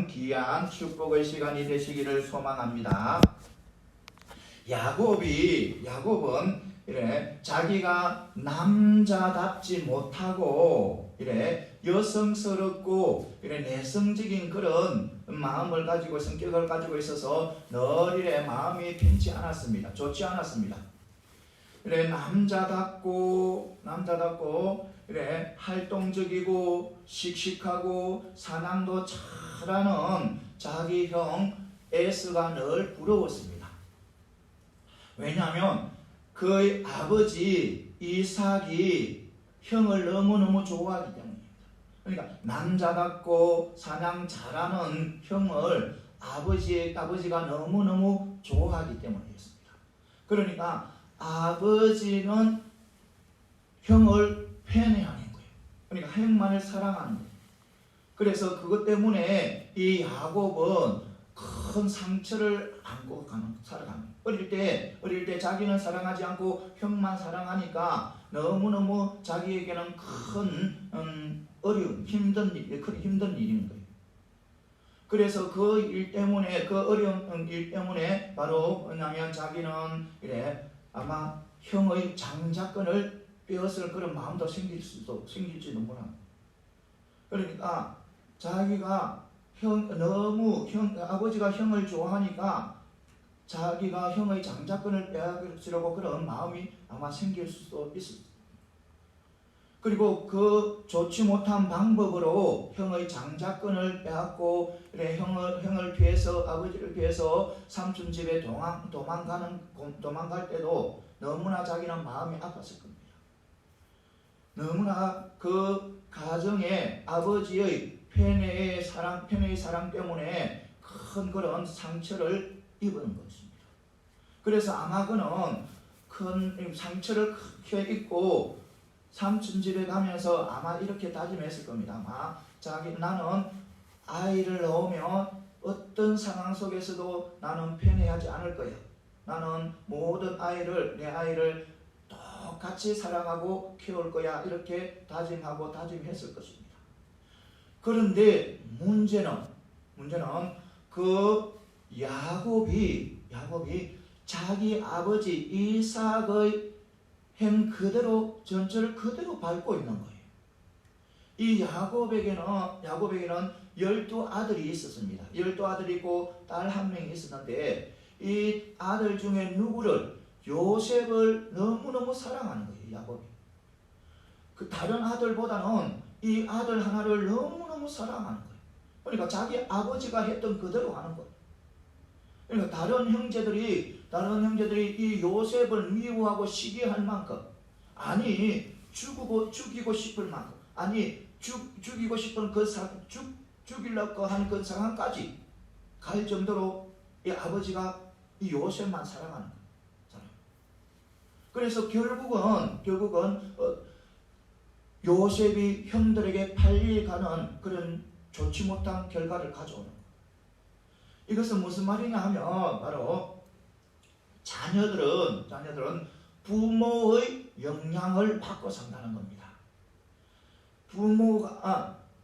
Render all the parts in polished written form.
귀한 축복의 시간이 되시기를 소망합니다. 야곱은 이래 자기가 남자답지 못하고 이래 여성스럽고 이래 내성적인 그런 마음을 가지고 성격을 가지고 있어서 늘 이래 마음이 편치 않았습니다. 좋지 않았습니다. 이래 남자답고 이래 활동적이고 씩씩하고 사냥도 잘하는 자기 형 에스가 늘 부러웠습니다. 왜냐하면 그의 아버지 이삭이 형을 너무너무 좋아하기 때문입니다. 그러니까 남자답고 사냥 잘하는 형을 아버지가 너무너무 좋아하기 때문이었습니다. 그러니까 아버지는 형을 편애하는 거예요. 그러니까 형만을 사랑하는 거예요. 그래서 그것 때문에 이 야곱은 큰 상처를 안고 살아가는 거예요. 어릴 때 자기는 사랑하지 않고 형만 사랑하니까 너무너무 자기에게는 큰 어려움, 힘든 일인 거예요. 그래서 그 일 때문에, 그 어려운 일 때문에 바로 뭐냐면 자기는 이래 아마 형의 장자권을 빼앗을 그런 마음도 생길지도 몰라. 그러니까 자기가 아버지가 형을 좋아하니까 자기가 형의 장자권을 빼앗으려고 그런 마음이 아마 생길 수도 있습니다. 그리고 그 좋지 못한 방법으로 형의 장자권을 빼앗고 그래 형을 피해서 아버지를 피해서 삼촌 집에 도망갈 때도 너무나 자기는 마음이 아팠을 겁니다. 너무나 그 가정에 아버지의 편애의 사랑 때문에 큰 그런 상처를 입은 것입니다. 그래서 아마 그는 큰 상처를 크게 입고 삼촌 집에 가면서 아마 이렇게 다짐했을 겁니다. 아마 나는 아이를 낳으면 어떤 상황 속에서도 나는 편애하지 않을 거야. 나는 모든 내 아이를 똑같이 사랑하고 키울 거야. 이렇게 다짐했을 것입니다. 그런데 문제는 그 야곱이 자기 아버지 이삭의 행 그대로 전철을 그대로 밟고 있는 거예요. 이 야곱에게는 12아들이 있었습니다. 12아들이 있고 딸 한 명이 있었는데 이 아들 중에 요셉을 너무너무 사랑하는 거예요. 야곱이. 그 다른 아들보다는 이 아들 하나를 너무너무 사랑하는 거예요. 그러니까 자기 아버지가 했던 그대로 하는 거예요. 그러니까 다른 형제들이 이 요셉을 미워하고 시기할 만큼, 아니 죽이고 싶을 만큼, 아니 죽이고 싶은 죽이려고 하는 그 상황까지 갈 정도로 이 아버지가 이 요셉만 사랑하는 거예요. 그래서 결국은 요셉이 형들에게 팔려가는 그런 좋지 못한 결과를 가져오는 거예요. 이것은 무슨 말이냐 하면 바로 자녀들은 부모의 영향을 받고 산다는 겁니다.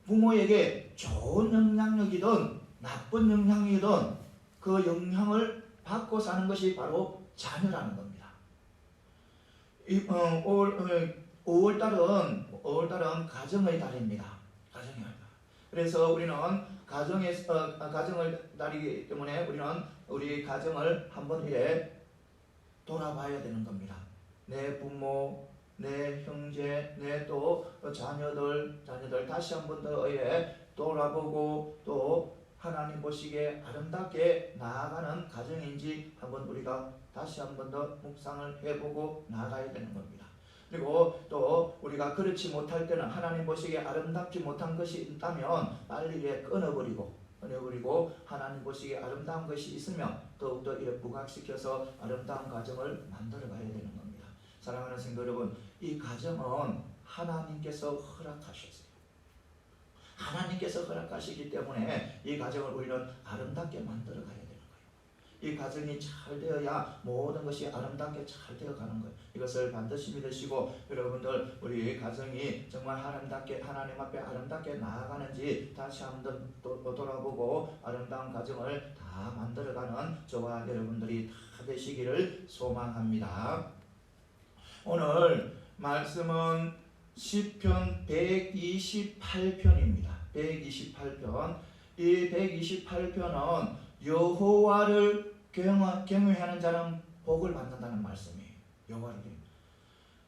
부모에게 좋은 영향력이든 나쁜 영향이든 그 영향을 받고 사는 것이 바로 자녀라는 겁니다. 5월달은 가정의 달입니다. 가정의 달. 그래서 우리는 가정의 달이기 때문에 우리는 우리 가정을 한번 이래 돌아봐야 되는 겁니다. 내 부모, 내 형제, 내 또 자녀들 다시 한번 더 돌아보고 또 하나님 보시기에 아름답게 나아가는 가정인지 한번 우리가 다시 한번 더 묵상을 해보고 나아가야 되는 겁니다. 그리고 또 우리가 그렇지 못할 때는 하나님 보시기에 아름답지 못한 것이 있다면 빨리 끊어버리고 하나님 보시기에 아름다운 것이 있으면 더욱더 이렇게 부각시켜서 아름다운 가정을 만들어 가야 되는 겁니다. 사랑하는 성도 여러분, 이 가정은 하나님께서 허락하셨어요. 하나님께서 허락하시기 때문에 이 가정을 우리는 아름답게 만들어 가야 되는 거예요. 이 가정이 잘 되어야 모든 것이 아름답게 잘 되어가는 거예요. 이것을 반드시 믿으시고 여러분들 우리 가정이 정말 아름답게 하나님 앞에 아름답게 나아가는지 다시 한번 돌아보고 아름다운 가정을 다 만들어가는 저와 여러분들이 다 되시기를 소망합니다. 오늘 말씀은 시편 128편입니다. 128편. 이 128편은 여호와를 경외하는 자는 복을 받는다는 말씀이에요. 여호와를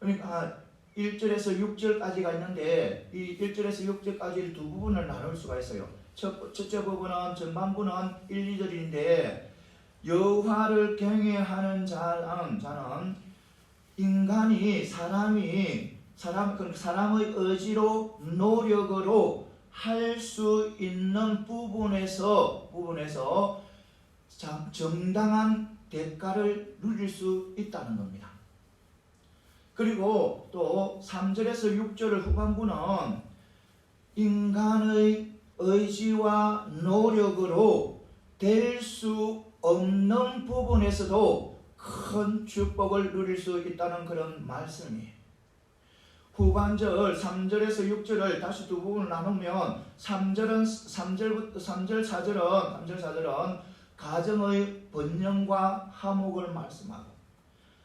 그러니까 1절에서 6절까지가 있는데 이 1절에서 6절까지 두 부분을 나눌 수가 있어요. 첫째 부분은 전반부는 1, 2절인데 여호와를 경외하는 자는 인간이 사람의 의지로 노력으로 할 수 있는 부분에서 정당한 대가를 누릴 수 있다는 겁니다. 그리고 또 3절에서 6절 후반부는 인간의 의지와 노력으로 될 수 없는 부분에서도 큰 축복을 누릴 수 있다는 그런 말씀이에요. 후반절 3절에서 6절을 다시 두 부분을 나누면 3절 4절은 가정의 번영과 화목을 말씀하고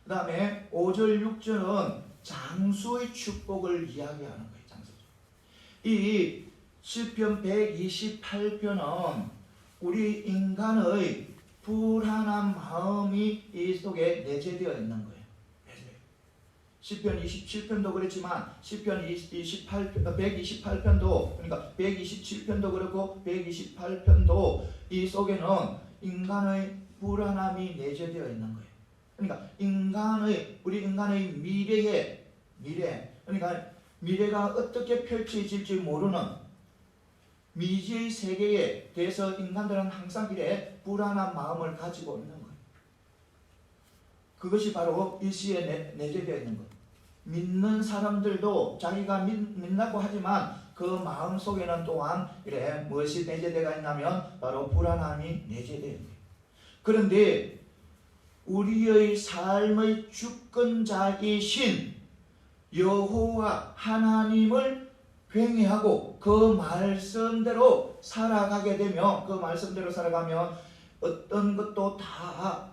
그 다음에 5절 6절은 장수의 축복을 이야기하는 거예요. 장수죠. 이 시편 128편은 우리 인간의 불안한 마음이 이 속에 내재되어 있는 거예요. 시편 27편도 그렇지만 시편 128편도 그러니까 127편도 그렇고 128편도 이 속에는 인간의 불안함이 내재되어 있는 거예요. 그러니까 우리 인간의 미래 그러니까 미래가 어떻게 펼쳐질지 모르는 미지의 세계에 대해서 인간들은 항상 이래 불안한 마음을 가지고 있는 거예요. 그것이 바로 이 시에 내재되어 있는 거예요. 믿는 사람들도 자기가 믿는다고 하지만 그 마음 속에는 또한 이래 무엇이 내재되어 있냐면 바로 불안함이 내재되어 있는 거예요. 그런데 우리의 삶의 주권자이신 여호와 하나님을 경외하고 그 말씀대로 살아가게 되면 그 말씀대로 살아가면 어떤 것도 다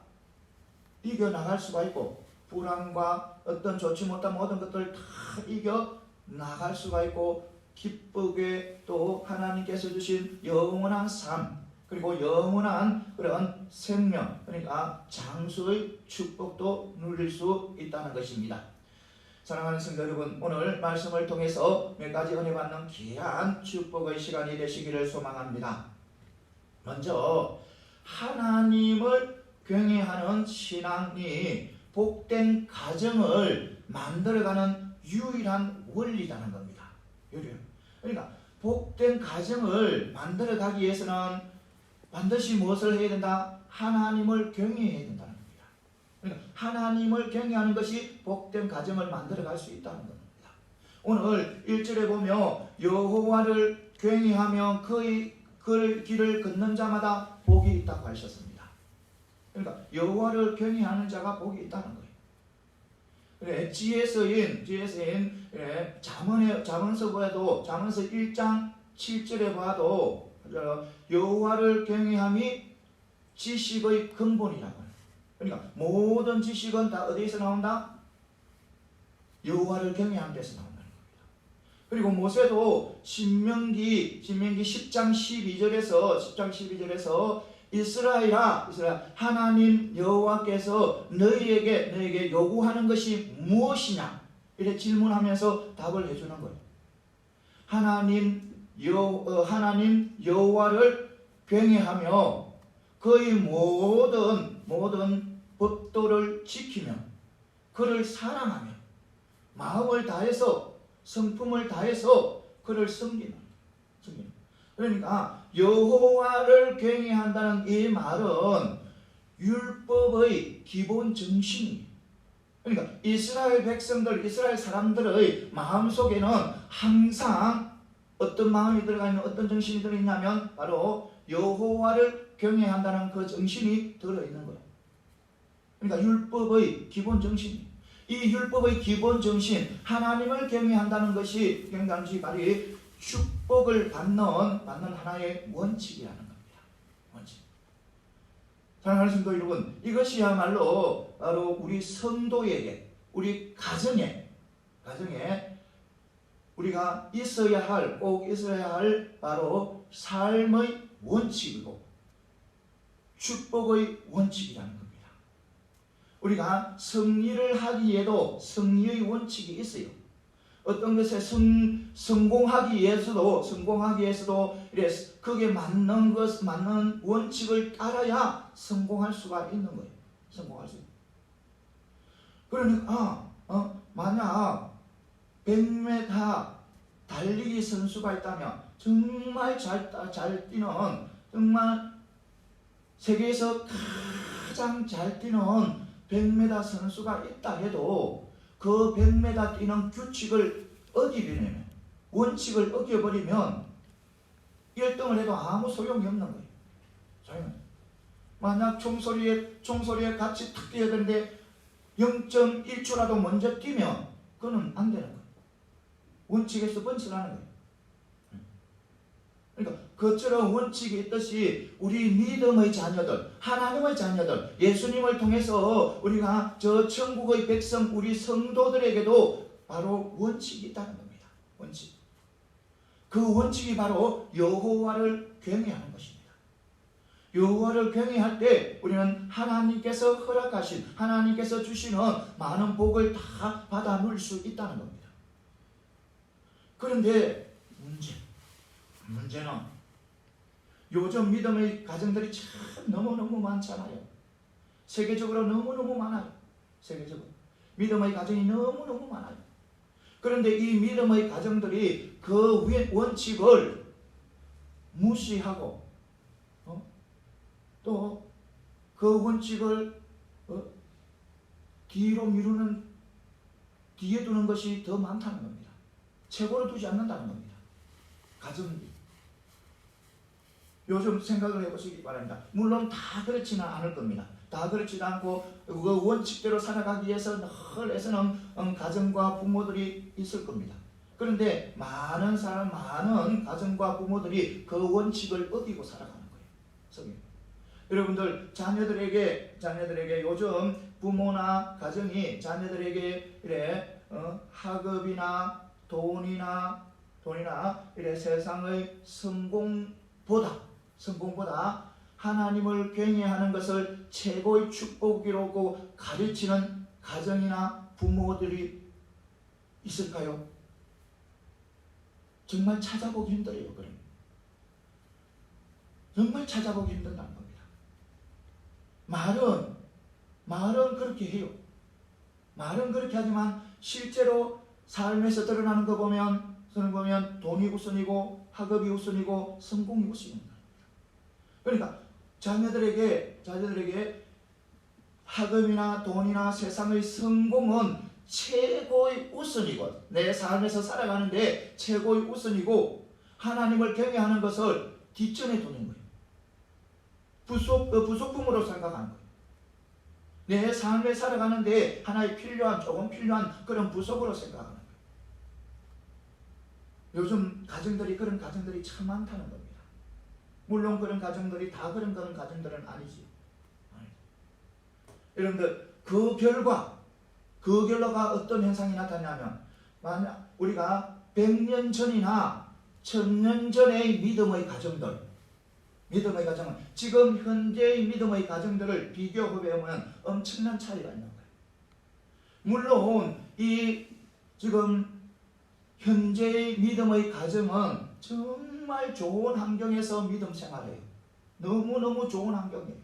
이겨나갈 수가 있고 불안과 어떤 좋지 못한 모든 것들을 다 이겨나갈 수가 있고 기쁘게 또 하나님께서 주신 영원한 삶 그리고 영원한 그런 생명 그러니까 장수의 축복도 누릴 수 있다는 것입니다. 사랑하는 성도 여러분, 오늘 말씀을 통해서 몇 가지 은혜 받는 귀한 축복의 시간이 되시기를 소망합니다. 먼저 하나님을 경외하는 신앙이 복된 가정을 만들어가는 유일한 원리라는 겁니다. 그러니까 복된 가정을 만들어가기 위해서는 반드시 무엇을 해야 된다? 하나님을 경외해야 된다는 겁니다. 그러니까 하나님을 경외하는 것이 복된 가정을 만들어갈 수 있다는 겁니다. 오늘 1절에 보면 여호와를 경외하며 그의 길을 걷는 자마다 복이 있다고 하셨습니다. 그러니까 여호와를 경외하는 자가 복이 있다는 거예요. 그래, 지혜서인 잠언서 봐도 잠언서 1장 7절에 봐도 여호와를 경외함이 지식의 근본이라고 해요. 그러니까 모든 지식은 다 어디에서 나온다? 여호와를 경외하는 데서 나온다는 겁니다. 그리고 모세도 신명기 10장 12절에서 이스라엘아 하나님 여호와께서 너희에게 요구하는 것이 무엇이냐 이렇게 질문하면서 답을 해주는 거예요. 하나님 여호와를 경외하며 그의 모든 법도를 지키며 그를 사랑하며 마음을 다해서 성품을 다해서 그를 섬기는. 그러니까 여호와를 경외한다는 이 말은 율법의 기본 정신이에요. 그러니까 이스라엘 백성들, 이스라엘 사람들의 마음속에는 항상 어떤 마음이 들어가 있는 어떤 정신이 들어있냐면 바로 여호와를 경외한다는 그 정신이 들어있는 거예요. 그러니까 율법의 기본 정신, 이 율법의 기본 정신, 하나님을 경외한다는 것이 바로 축복을 받는 하나의 원칙이라는 겁니다. 원칙. 사랑하는 성도 여러분, 이것이야말로 바로 우리 성도에게, 우리 가정에 우리가 꼭 있어야 할 바로 삶의 원칙이고 축복의 원칙이라는 겁니다. 우리가 승리를 하기에도 승리의 원칙이 있어요. 어떤 것에 성공하기 위해서도 그게 맞는 원칙을 따라야 성공할 수가 있는 거예요. 성공할 수. 그러니까 만약 100m 달리기 선수가 있다면 정말 잘 뛰는, 정말 세계에서 가장 잘 뛰는 100m 선수가 있다 해도 그 100m 뛰는 규칙을 어기버리면, 원칙을 어겨버리면 1등을 해도 아무 소용이 없는 거예요. 만약 총소리에 같이 탁 뛰어야 되는데 0.1초라도 먼저 뛰면 그건 안 되는 거예요. 원칙에서 번치라는 거예요. 그러니까 그처럼 원칙이 있듯이 우리 믿음의 자녀들, 하나님의 자녀들, 예수님을 통해서 우리가 저 천국의 백성, 우리 성도들에게도 바로 원칙이 있다는 겁니다. 원칙. 그 원칙이 바로 여호와를 경외하는 것입니다. 여호와를 경외할 때 우리는 하나님께서 허락하신, 하나님께서 주시는 많은 복을 다 받아 누릴 수 있다는 겁니다. 그런데 문제는 요즘 믿음의 가정들이 참 너무너무 많잖아요. 세계적으로 너무너무 많아요. 세계적으로 믿음의 가정이 너무너무 많아요. 그런데 이 믿음의 가정들이 그 원칙을 무시하고 또 그 원칙을 뒤로 미루는, 뒤에 두는 것이 더 많다는 겁니다. 최고로 두지 않는다는 겁니다. 가정이. 요즘 생각을 해보시기 바랍니다. 물론 다 그렇지는 않을 겁니다. 다 그렇지도 않고 그 원칙대로 살아가기 위해서 늘 애쓰는 가정과 부모들이 있을 겁니다. 그런데 많은 가정과 부모들이 그 원칙을 어기고 살아가는 거예요. 성경. 여러분들 자녀들에게 요즘 부모나 가정이 자녀들에게 이래 학업이나 돈이나 이래 세상의 성공보다 하나님을 경외하는 것을 최고의 축복이라고 가르치는 가정이나 부모들이 있을까요? 정말 찾아보기 힘들어요. 그럼 정말 찾아보기 힘든다는 겁니다. 말은 그렇게 해요. 말은 그렇게 하지만 실제로 삶에서 드러나는 거 보면 돈이 우선이고 학업이 우선이고 성공이 우선입니다. 그러니까 자녀들에게 학업이나 돈이나 세상의 성공은 최고의 우선이고 내 삶에서 살아가는데 최고의 우선이고 하나님을 경외하는 것을 뒷전에 두는 거예요. 부속품으로 생각하는 거예요. 내 삶에 살아가는데 하나의 조금 필요한 그런 부속으로 생각하는 거예요. 요즘 그런 가정들이 참 많다는 겁니다. 물론 그런 가정들이 다 그런 가정들은 아니지. 여러분들 그 결과가 어떤 현상이 나타나냐면 만약 우리가 100년 전이나 1000년 전의 믿음의 가정은 지금 현재의 믿음의 가정들을 비교해보면 엄청난 차이가 있는 거예요. 물론 이 지금 현재의 믿음의 가정은 정말 좋은 환경에서 믿음 생활해요. 너무너무 좋은 환경이에요.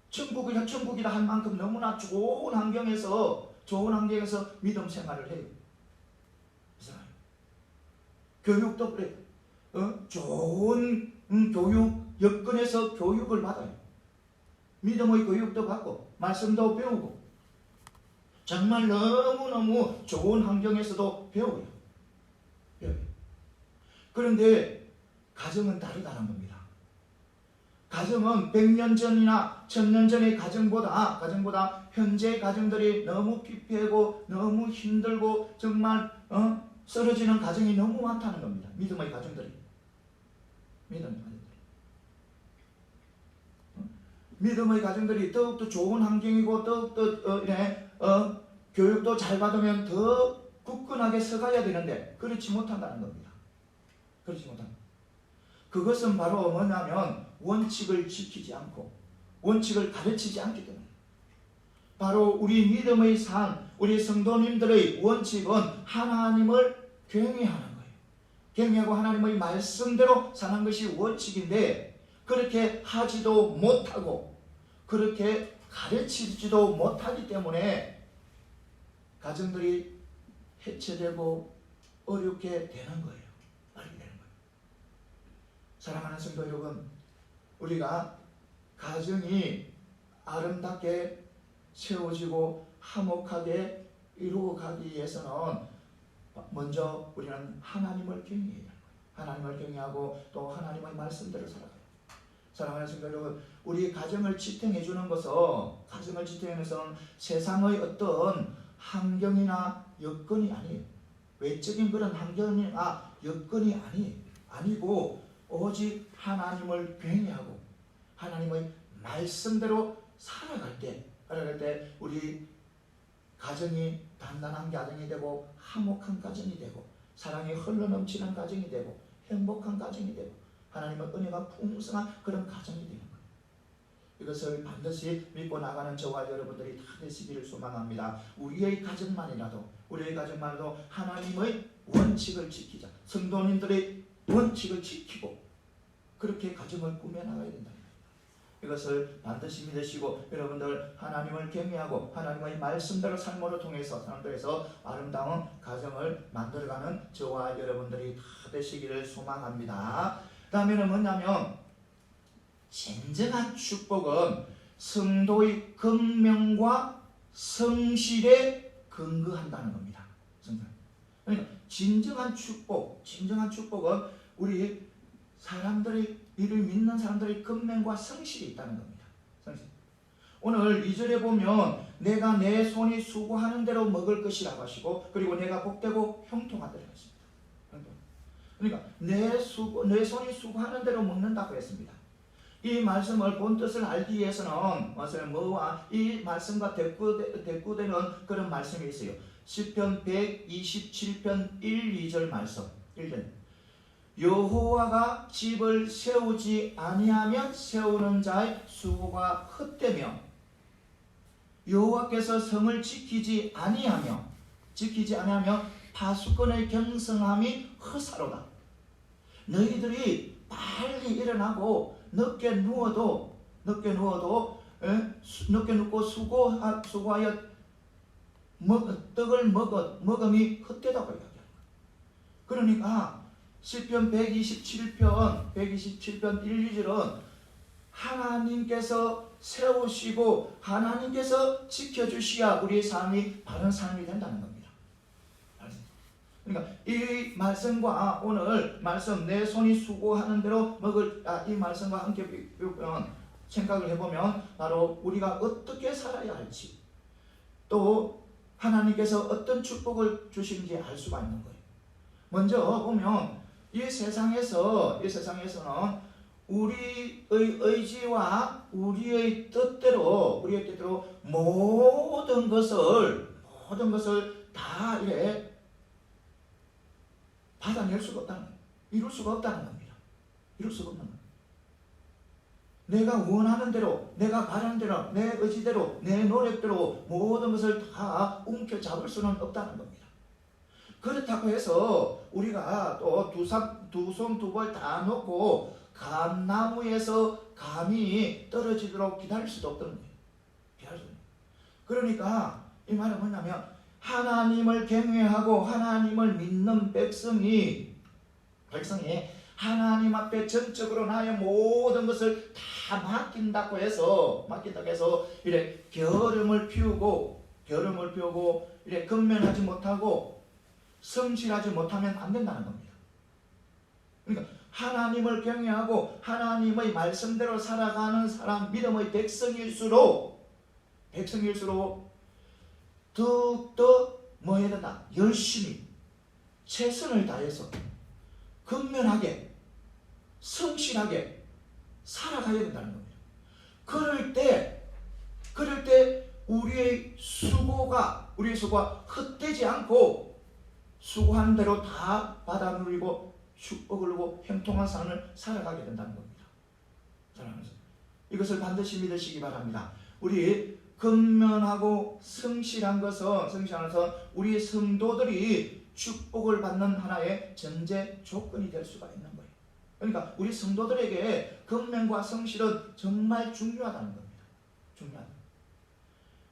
천국이다 할 만큼 너무나 좋은 환경에서 믿음 생활을 해요. 교육도 그래요. 좋은 교육 여건에서 교육을 받아요. 믿음의 교육도 받고 말씀도 배우고 정말 너무너무 좋은 환경에서도 배워요. 그런데 가정은 다르다는 겁니다. 가정은 100년 전이나 1000년 전의 가정보다 현재 가정들이 너무 피폐하고 너무 힘들고 정말 쓰러지는 가정이 너무 많다는 겁니다. 믿음의 가정들이. 믿음의 가정들이 더욱더 좋은 환경이고 더욱더 교육도 잘 받으면 더 굳건하게 서가야 되는데 그렇지 못한다는 겁니다. 그렇지 못한다. 그것은 바로 뭐냐면 원칙을 지키지 않고 원칙을 가르치지 않기 때문에 바로 우리 믿음의 삶, 우리 성도님들의 원칙은 하나님을 경외하는 거예요. 경외하고 하나님의 말씀대로 사는 것이 원칙인데 그렇게 하지도 못하고 그렇게 가르치지도 못하기 때문에 가정들이 해체되고 어렵게 되는 거예요. 사랑하는 성도 여러분, 우리가 가정이 아름답게 세워지고 화목하게 이루어가기 위해서는 먼저 우리는 하나님을 경외해야 돼요. 하나님을 경외하고 또 하나님의 말씀대로 살아가요. 사랑하는 성도 여러분, 우리 가정을 지탱해 주는 것은 세상의 어떤 환경이나 여건이 아니에요. 외적인 그런 환경이나 여건이 아니고 오직 하나님을 경외하고 하나님의 말씀대로 살아갈 때 우리 가정이 단단한 가정이 되고 화목한 가정이 되고 사랑이 흘러넘치는 가정이 되고 행복한 가정이 되고 하나님의 은혜가 풍성한 그런 가정이 되는 거예요. 이것을 반드시 믿고 나가는 저와 여러분들이 다 되시기를 소망합니다. 우리의 가정만이라도 하나님의 원칙을 지키자. 성도님들의 원칙을 지키고 그렇게 가정을 꾸며나가야 된다. 이것을 반드시 믿으시고 여러분들 하나님을 경외하고 하나님의 말씀대로 삶으로 통해서 아름다운 가정을 만들어가는 저와 여러분들이 다 되시기를 소망합니다. 그 다음에는 뭐냐면 진정한 축복은 성도의 근면과 성실에 근거한다는 겁니다. 그러니까 진정한 축복은 우리 사람들이 이를 믿는 사람들의 근면과 성실이 있다는 겁니다. 성실. 오늘 2절에 보면 내가 내 손이 수고하는 대로 먹을 것이라고 하시고 그리고 내가 복되고 형통하더라 했습니다. 그러니까 내 손이 수고하는 대로 먹는다고 했습니다. 이 말씀을 본 뜻을 알기 위해서는 뭐와 이 말씀과 대꾸되는 그런 말씀이 있어요. 시편 127편 1, 2절 말씀 1절 여호와가 집을 세우지 아니하면 세우는 자의 수고가 헛되며 여호와께서 성을 지키지 아니하며 파수꾼의 경성함이 허사로다. 너희들이 빨리 일어나고 늦게 누워도 수고하여 떡을 먹음이 헛되다고 이야기합니다. 그러니까 시편 127편 1, 2절은 하나님께서 세우시고 하나님께서 지켜주셔야 우리의 삶이 바른 삶이 된다는 겁니다. 그러니까 이 말씀과 오늘 말씀 내 손이 수고하는 대로 먹을 이 말씀과 함께 생각을 해보면 바로 우리가 어떻게 살아야 할지 또 하나님께서 어떤 축복을 주시는지 알 수가 있는 거예요. 먼저 보면 이 세상에서는 우리의 의지와 우리의 뜻대로 모든 것을 다 이래 받아낼 수가 없다는 거예요. 이룰 수가 없다는 겁니다. 이룰 수가 없는 거예요. 내가 원하는 대로, 내가 바라는 대로, 내 의지대로, 내 노력대로 모든 것을 다 움켜잡을 수는 없다는 겁니다. 그렇다고 해서 우리가 또 두 손 두 발 다 놓고 감나무에서 감이 떨어지도록 기다릴 수도 없다는 거예요. 그러니까 이 말은 뭐냐면 하나님을 경외하고 하나님을 믿는 백성이 하나님 앞에 전적으로 나의 모든 것을 다 맡긴다고 해서 이래 게으름을 피우고 이래 근면하지 못하고 성실하지 못하면 안 된다는 겁니다. 그러니까 하나님을 경외하고 하나님의 말씀대로 살아가는 사람, 믿음의 백성일수록 더욱더 뭐 해야 된다? 열심히 최선을 다해서 근면하게 성실하게 살아가야 된다는 겁니다. 그럴 때 우리의 수고가 헛되지 않고 수고한 대로 다 받아 누리고 축복을 누리고 형통한 삶을 살아가게 된다는 겁니다. 살아가면서 이것을 반드시 믿으시기 바랍니다. 우리 근면하고 성실한 것은 우리 성도들이 축복을 받는 하나의 전제 조건이 될 수가 있는 거예요. 그러니까 우리 성도들에게 근면과 성실은 정말 중요하다는 겁니다. 중요하다.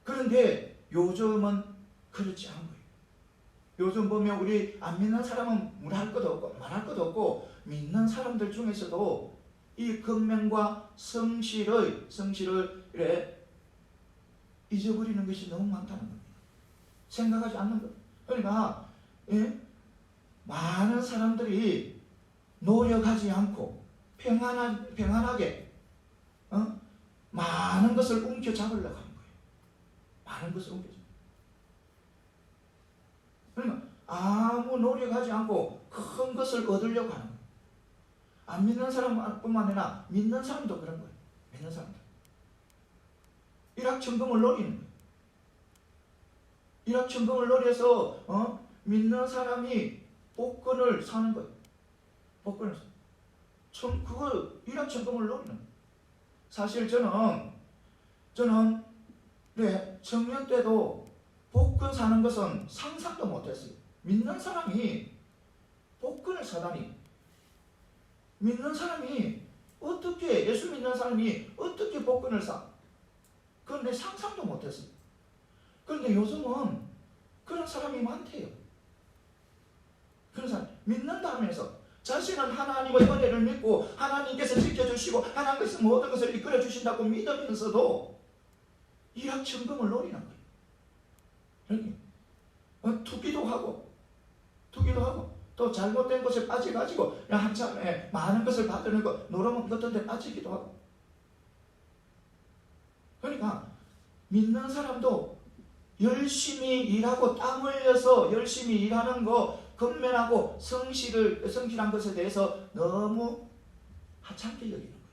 그런데 요즘은 그렇지 않은 거예요. 요즘 보면 우리 안 믿는 사람은 말할 것도 없고 믿는 사람들 중에서도 이 근면과 성실을 잊어버리는 것이 너무 많다는 겁니다. 생각하지 않는 것. 그러니까 많은 사람들이 노력하지 않고 평안하게 많은 것을 움켜잡으려고 하는 거예요. 많은 것을 움켜잡으려고. 그러니까 아무 노력하지 않고 큰 것을 얻으려고 하는 거예요. 안 믿는 사람뿐만 아니라 믿는 사람도 그런 거예요. 믿는 사람도. 일확천금을 노리는 거예요. 일확천금을 노려서 믿는 사람이 복권을 사는 거예요. 복권을 그걸 일확천금을 노리는 거예요. 사실 저는 청년 때도 복권 사는 것은 상상도 못했어요. 믿는 사람이 복권을 사다니, 믿는 사람이 어떻게, 예수 믿는 사람이 어떻게 복권을 사? 그런데 상상도 못했어요. 그런데 요즘은 그런 사람이 많대요. 그런 사람, 믿는다 하면서 자신은 하나님의 은혜를 믿고 하나님께서 지켜주시고 하나님께서 모든 것을 이끌어 주신다고 믿으면서도 일확천금을 노리는 거예요. 투기도 하고 또 잘못된 것에 빠져가지고 한참 많은 것을 받으려고 노름 같은 데 빠지기도 하고. 그러니까 믿는 사람도 열심히 일하고 땀 흘려서 열심히 일하는 거, 근면하고 성실한 것에 대해서 너무 하찮게 여기는 거예요.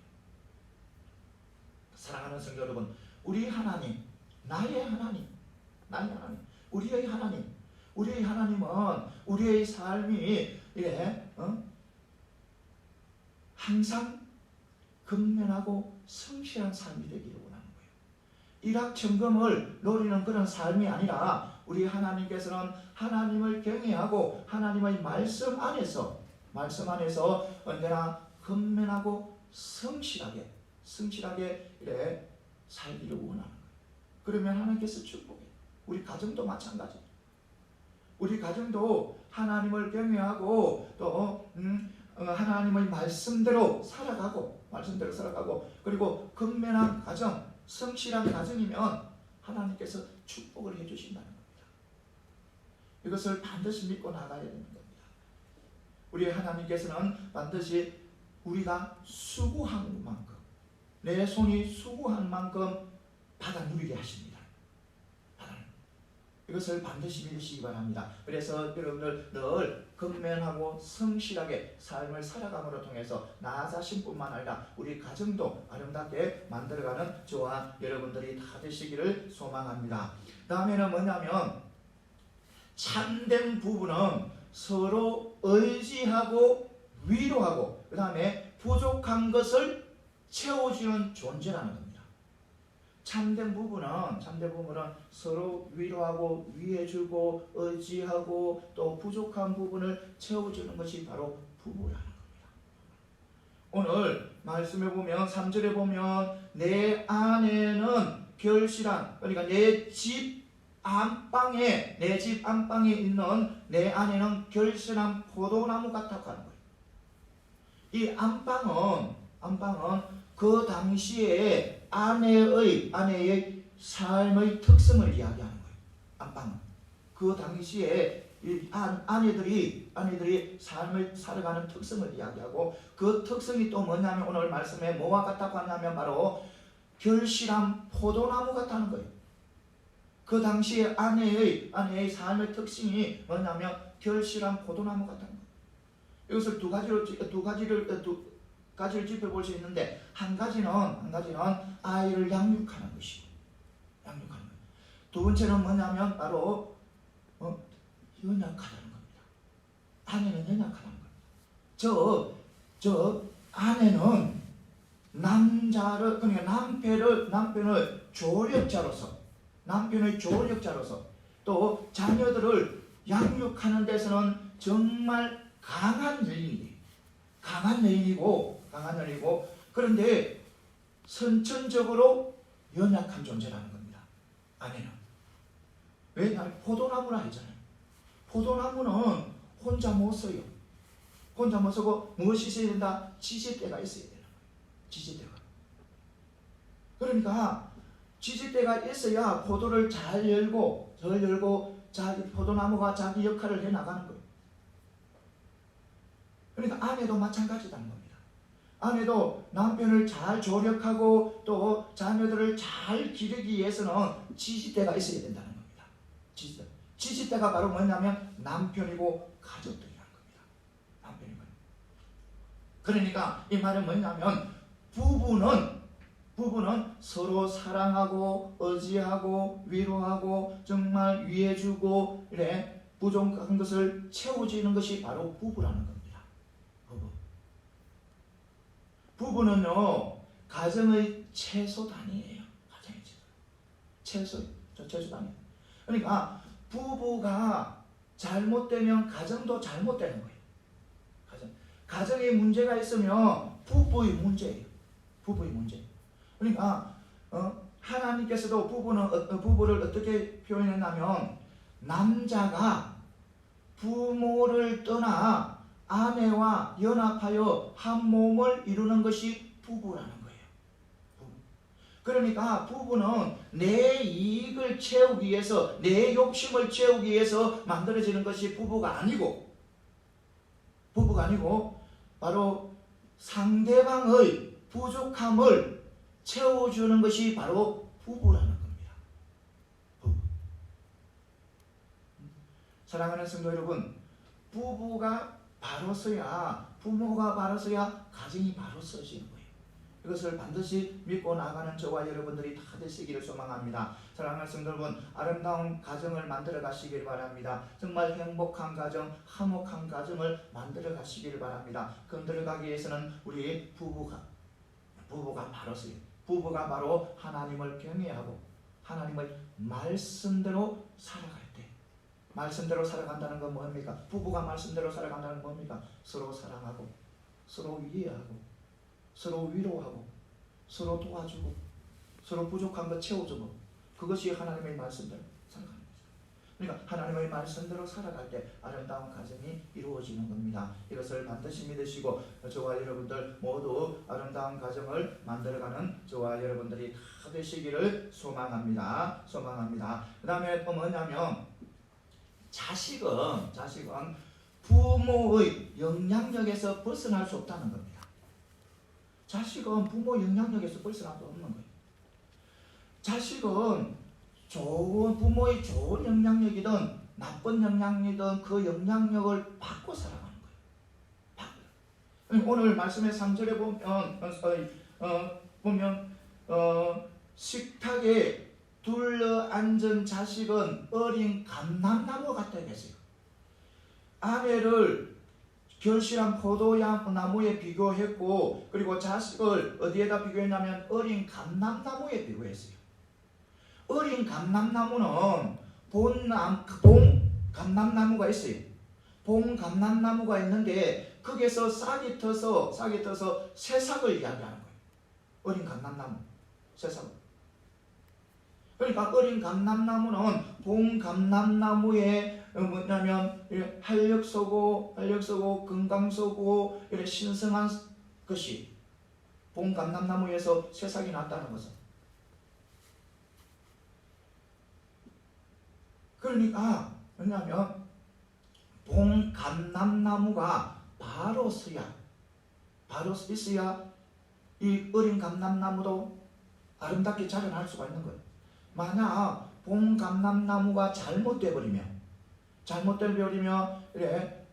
사랑하는 성도 여러분, 우리 하나님, 나의 하나님, 우리의 하나님은 우리의 삶이 항상 근면하고 성실한 삶이 되기를 원하는 거예요. 일확천금을 노리는 그런 삶이 아니라 우리 하나님께서는 하나님을 경외하고 하나님의 말씀 안에서 언제나 근면하고 성실하게 살기를 원하는 거예요. 그러면 하나님께서 축복해요. 우리 가정도 마찬가지. 우리 가정도 하나님을 경외하고 또 하나님의 말씀대로 살아가고 그리고 근면한 가정, 성실한 가정이면 하나님께서 축복을 해주신다는 겁니다. 이것을 반드시 믿고 나가야 되는 겁니다. 우리 하나님께서는 반드시 우리가 수고한 만큼, 내 손이 수고한 만큼 받아 누리게 하십니다. 이것을 반드시 믿으시기 바랍니다. 그래서 여러분들 늘 근면하고 성실하게 삶을 살아감으로 통해서 나 자신뿐만 아니라 우리 가정도 아름답게 만들어가는 저와 여러분들이 다 되시기를 소망합니다. 다음에는 뭐냐면 참된 부부는 서로 의지하고 위로하고 그 다음에 부족한 것을 채워주는 존재라는 겁니다. 참된 부부는 서로 위로하고 위해주고 의지하고 또 부족한 부분을 채워주는 것이 바로 부부라는 겁니다. 오늘 말씀에 보면 3절에 보면 내 안에는 결실한, 그러니까 내 집 안방에 있는 내 안에는 결실한 포도나무 같다고 하는 거예요. 이 안방은 그 당시에 아내의 삶의 특성을 이야기하는 거예요. 안방은 그 당시에 이 아내들이 삶을 살아가는 특성을 이야기하고 그 특성이 또 뭐냐면 오늘 말씀에 뭐와 같다고 하냐면 바로 결실한 포도나무 같다는 거예요. 그 당시에 아내의 삶의 특징이 뭐냐면 결실한 포도나무 같다는 거예요. 이것을 두 가지를 짚어볼 수 있는데 한 가지는 아이를 양육하는 것이고 양육하는 거예요. 두 번째는 뭐냐면 바로 연약하다는 겁니다. 아내는 연약하다는 거예요. 저 아내는 남자를 그러니까 남편의 조력자로서 또 자녀들을 양육하는 데서는 정말 강한 여인이고 그런데 선천적으로 연약한 존재라는 겁니다. 아내는 왜냐하면 포도나무라 했잖아요. 포도나무는 혼자 못 서요. 혼자 못 서고 무엇이 있어야 된다? 지지대가 있어야 되는 거예요. 지지대가. 그러니까 지지대가 있어야 포도를 잘 열고 포도나무가 자기 역할을 해나가는 거예요. 그러니까 아내도 마찬가지라는 겁니다. 아내도 남편을 잘 조력하고 또 자녀들을 잘 기르기 위해서는 지지대가 있어야 된다는 겁니다. 지지대가 바로 뭐냐면 남편이고 가족들이라는 겁니다. 남편이고. 그러니까 이 말은 뭐냐면 부부는 서로 사랑하고 의지하고 위로하고 정말 위해주고 이래 부족한 것을 채워주는 것이 바로 부부라는 겁니다. 부부는요 가정의 최소단위예요. 가정의 최소단위. 그러니까 부부가 잘못되면 가정도 잘못되는 거예요. 가정에 문제가 있으면 부부의 문제예요. 그러니까 하나님께서도 부부를 어떻게 표현했냐면 남자가 부모를 떠나 아내와 연합하여 한 몸을 이루는 것이 부부라는 거예요. 그러니까 부부는 내 이익을 채우기 위해서 내 욕심을 채우기 위해서 만들어지는 것이 부부가 아니고 바로 상대방의 부족함을 채워주는 것이 바로 부부라는 겁니다. 부부. 사랑하는 성도 여러분, 부모가 바로 서야 가정이 바로 서지는 거예요. 이것을 반드시 믿고 나가는 저와 여러분들이 다 되시기를 소망합니다. 사랑하는 성도 여러분, 아름다운 가정을 만들어 가시길 바랍니다. 정말 행복한 가정, 화목한 가정을 만들어 가시길 바랍니다. 건드려가기 위해서는 우리 부부가 바로 서요. 부부가 바로 하나님을 경외하고 하나님의 말씀대로 살아갈 때, 말씀대로 살아간다는 건 뭡니까? 부부가 말씀대로 살아간다는 건 뭡니까? 서로 사랑하고 서로 이해하고 서로 위로하고 서로 도와주고 서로 부족한 것 채워주고 그것이 하나님의 말씀대로 살아가는 거죠. 그러니까 하나님의 말씀대로 살아갈 때 아름다운 가정이 이루어지는 겁니다. 이것을 반드시 믿으시고 저와 여러분들 모두 아름다운 가정을 만들어가는 저와 여러분들이 다 되시기를 소망합니다. 그 다음에 또 뭐냐면 자식은 부모의 영향력에서 벗어날 수 없다는 겁니다. 자식은 부모 영향력에서 벗어날 수 없는 거예요. 자식은 부모의 좋은 영향력이든 나쁜 영향력이든 그 영향력을 받고 살아가는 거예요. 오늘 말씀의 3절에 보면 식탁에 둘러앉은 자식은 어린 감람나무 같다 했어요. 아내를 결실한 포도나무에 비교했고 그리고 자식을 어디에다 비교했냐면 어린 감람나무에 비교했어요. 어린 감람나무는 본 감람나무가 있어요. 본 감람나무가 있는데 거기서 싹이 터서 새싹을 이야기하는 거예요. 어린 감람나무, 새싹. 그러니까 어린 감람나무는 본 감람나무에 뭐냐면 활력소고 건강소고 이런 신성한 것이 본 감람나무에서 새싹이 났다는 것은. 그러니까 뭐냐면 봉감람나무가 바로 서야 이 어린 감람나무도 아름답게 자라날 수가 있는 거예요. 만약 봉감람나무가 잘못돼 버리면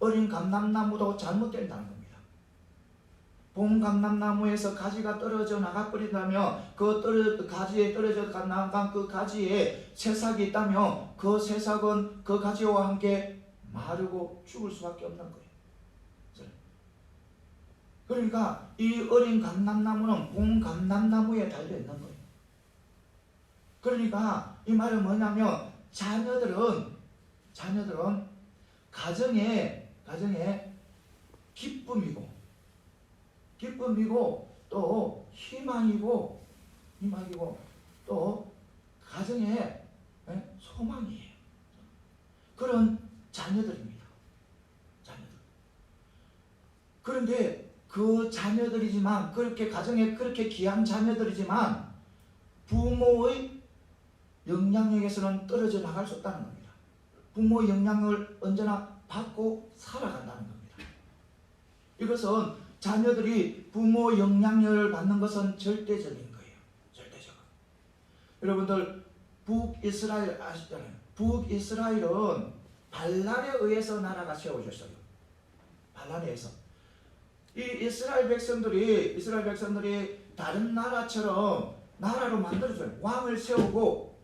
어린 감람나무도 잘못된다는 겁니다. 봉감람나무에서 가지가 떨어져 나가버린다면 가지에 떨어져 나간 그 가지에 새싹이 있다면 그 새싹은 그 가지와 함께 마르고 죽을 수밖에 없는 거예요. 그러니까 이 어린 감람나무는 봉감람나무에 달려있는 거예요. 그러니까 이 말은 뭐냐면 자녀들은 가정의 기쁨이고 또 희망이고 또 가정의 소망이에요. 그런 자녀들입니다. 그런데 그 자녀들이지만 가정에 그렇게 귀한 자녀들이지만 부모의 영향력에서는 떨어져 나갈 수 없다는 겁니다. 부모의 영향을 언제나 받고 살아간다는 겁니다. 이것은 자녀들이 부모 영향력을 받는 것은 절대적인 거예요. 절대적. 여러분들 북이스라엘 아시잖아요. 북이스라엘은 발란에 의해서 나라가 세워졌어요. 발란에 의해서. 이 이스라엘 백성들이 다른 나라처럼 나라로 만들어줘요. 왕을 세우고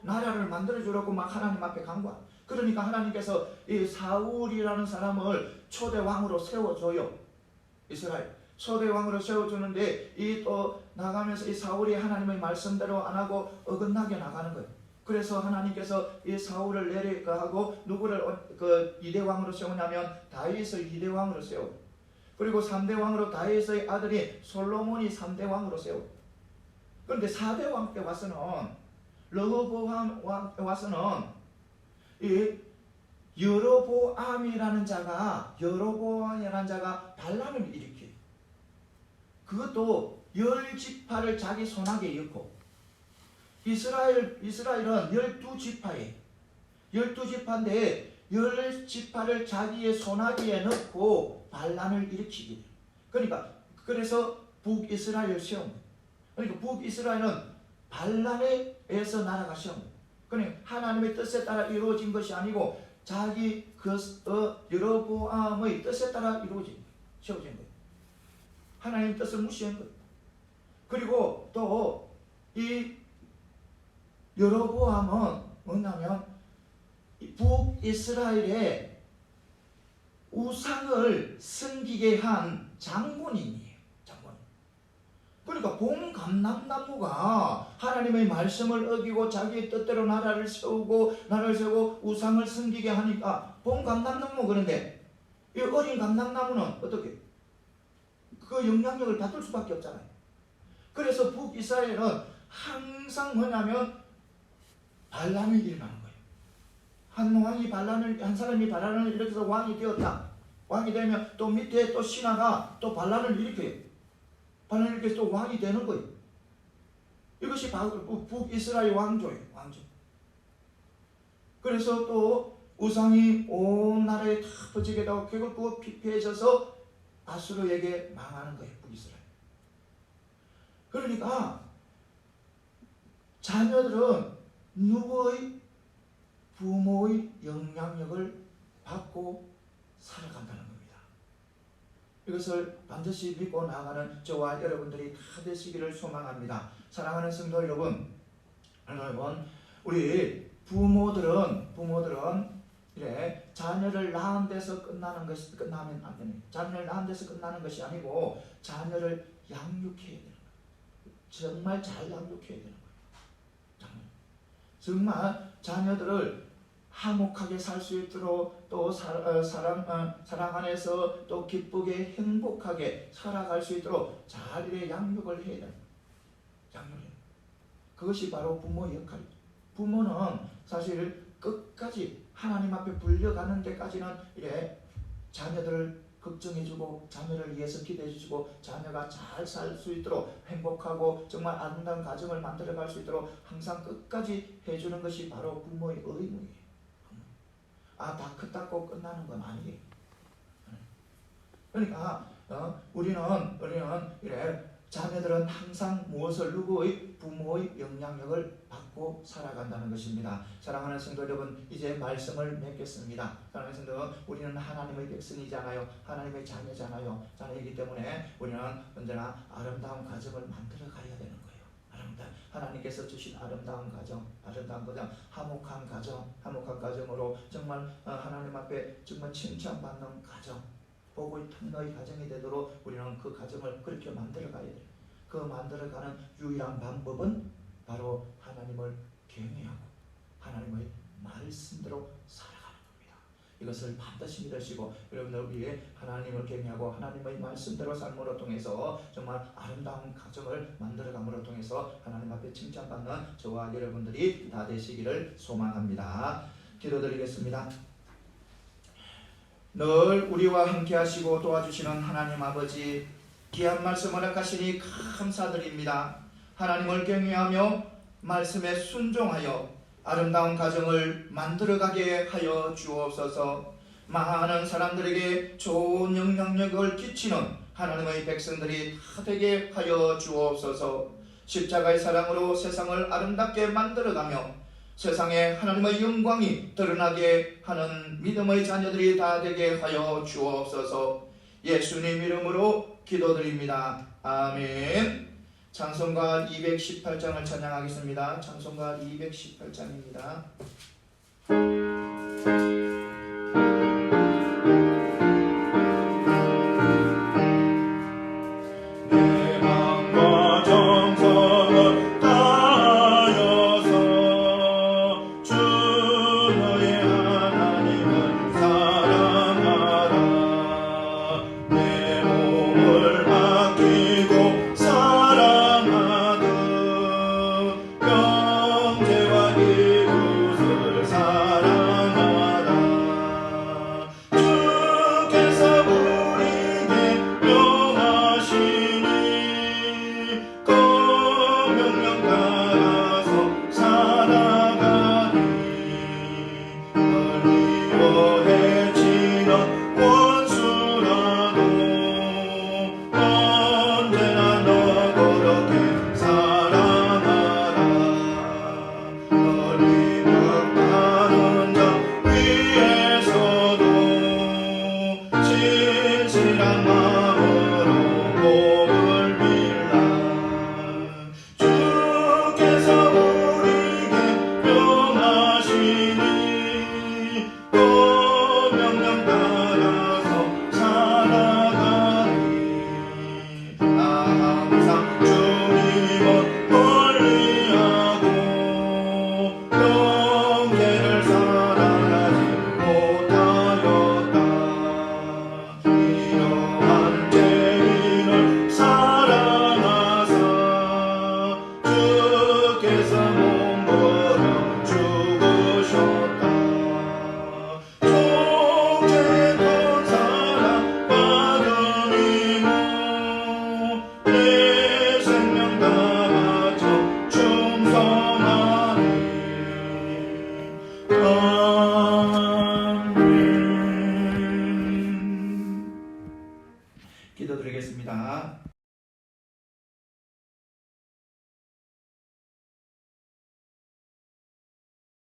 나라를 만들어주려고 막 하나님 앞에 간 거야. 그러니까 하나님께서 이 사울이라는 사람을 초대 왕으로 세워줘요. 이스라엘 초대 왕으로 세워주는데 이 또 나가면서 이 사울이 하나님의 말씀대로 안 하고 어긋나게 나가는 거예요. 그래서 하나님께서 이 사울을 내리하고 누구를 그 2대 왕으로 세우냐면 다윗을 2대 왕으로 세워. 그리고 3대 왕으로 다윗의 아들이 솔로몬이 3대 왕으로 세워. 그런데 4대 왕 때 와서는 르호보암 왕 때 와서는 이 여로보암이라는 자가 반란을 일으켜요. 그것도 10지파를 자기 손아귀에 넣고 이스라엘은 12지파예요. 12지파인데 10지파를 자기의 손아귀에 넣고 반란을 일으키게 돼요. 그래서 북이스라엘을 세운 거예요. 그러니까 북이스라엘은 반란에 의해서 나라가 세운 거예요. 그러니까 하나님의 뜻에 따라 이루어진 것이 아니고 자기 여로보암의 뜻에 따라 세워진 거예요. 하나님의 뜻을 무시한 거예요. 그리고 또 이 여로보암은 뭐냐면 북이스라엘의 우상을 섬기게 한 장본인이에요. 그러니까 봉감람나무가 하나님의 말씀을 어기고 자기의 뜻대로 나라를 세우고 우상을 섬기게 하니까 봉감람나무. 그런데 이 어린 감람나무는 어떻게 그 영향력을 받을 수밖에 없잖아요. 그래서 북이스라엘은 항상 뭐냐면 반란을 일어나는 거예요. 한 사람이 반란을 일으켜서 왕이 되었다. 왕이 되면 또 밑에 또 신하가 또 반란을 일으켜요. 반란을 일으켜서 또 왕이 되는 거예요. 이것이 바로 북이스라엘 왕조예요. 왕조. 그래서 또 우상이 온 나라에 다 퍼지게 되고 결국 그거 피폐해져서 아수르에게 망하는 거예요. 북이스라엘. 그러니까 자녀들은 누구의 부모의 영향력을 받고 살아간다는 겁니다. 이것을 반드시 믿고 나아가는 저와 여러분들이 다 되시기를 소망합니다. 사랑하는 성도 여러분, 우리 부모들은 이래 자녀를 낳은 데서 끝나면 안 됩니다. 자녀를 낳은 데서 끝나는 것이 아니고 자녀를 양육해야 되는 거예요. 정말 잘 양육해야 되는 거예요. 정말 자녀들을 화목하게 살 수 있도록 또 사랑 안에서 또 기쁘게 행복하게 살아갈 수 있도록 잘 양육을 해야 됩니다. 그것이 바로 부모의 역할이죠. 부모는 사실 끝까지 하나님 앞에 불려가는 데까지는 자녀들을 걱정해주고 자녀를 위해서 기도해주고 자녀가 잘 살 수 있도록 행복하고 정말 아름다운 가정을 만들어갈 수 있도록 항상 끝까지 해주는 것이 바로 부모의 의무예요. 다 그따고 끝나는 건 아니에요. 그러니까 우리는 이래 자녀들은 항상 무엇을 누구의 부모의 영향력을 받고 살아간다는 것입니다. 사랑하는 성도 여러분, 이제 말씀을 맺겠습니다. 사랑하는 성도 여러분, 우리는 하나님의 백성이잖아요. 하나님의 자녀잖아요. 자녀이기 때문에 우리는 언제나 아름다운 가정을 만들어 가야 되는 거예요. 하나님께서 주신 아름다운 가정, 화목한 가정으로 정말 하나님 앞에 정말 칭찬받는 가정, 복의 통로의 가정이 되도록 우리는 그 가정을 그렇게 만들어 가야 돼요. 그 만들어가는 유일한 방법은 바로 하나님을 경외하고 하나님의 말씀대로 살아가는 겁니다. 이것을 반드시 믿으시고 여러분들 위해 하나님을 경외하고 하나님의 말씀대로 삶으로 통해서 정말 아름다운 가정을 만들어감으로 통해서 하나님 앞에 칭찬받는 저와 여러분들이 다 되시기를 소망합니다. 기도드리겠습니다. 늘 우리와 함께 하시고 도와주시는 하나님 아버지, 귀한 말씀 허락하시니 감사드립니다. 하나님을 경외하며 말씀에 순종하여 아름다운 가정을 만들어가게 하여 주옵소서. 많은 사람들에게 좋은 영향력을 끼치는 하나님의 백성들이 다 되게 하여 주옵소서. 십자가의 사랑으로 세상을 아름답게 만들어가며 세상에 하나님의 영광이 드러나게 하는 믿음의 자녀들이 다 되게 하여 주옵소서. 예수님 이름으로 기도드립니다. 아멘. 찬송가 218장을 찬양하겠습니다. 찬송가 218장입니다. 기도드리겠습니다.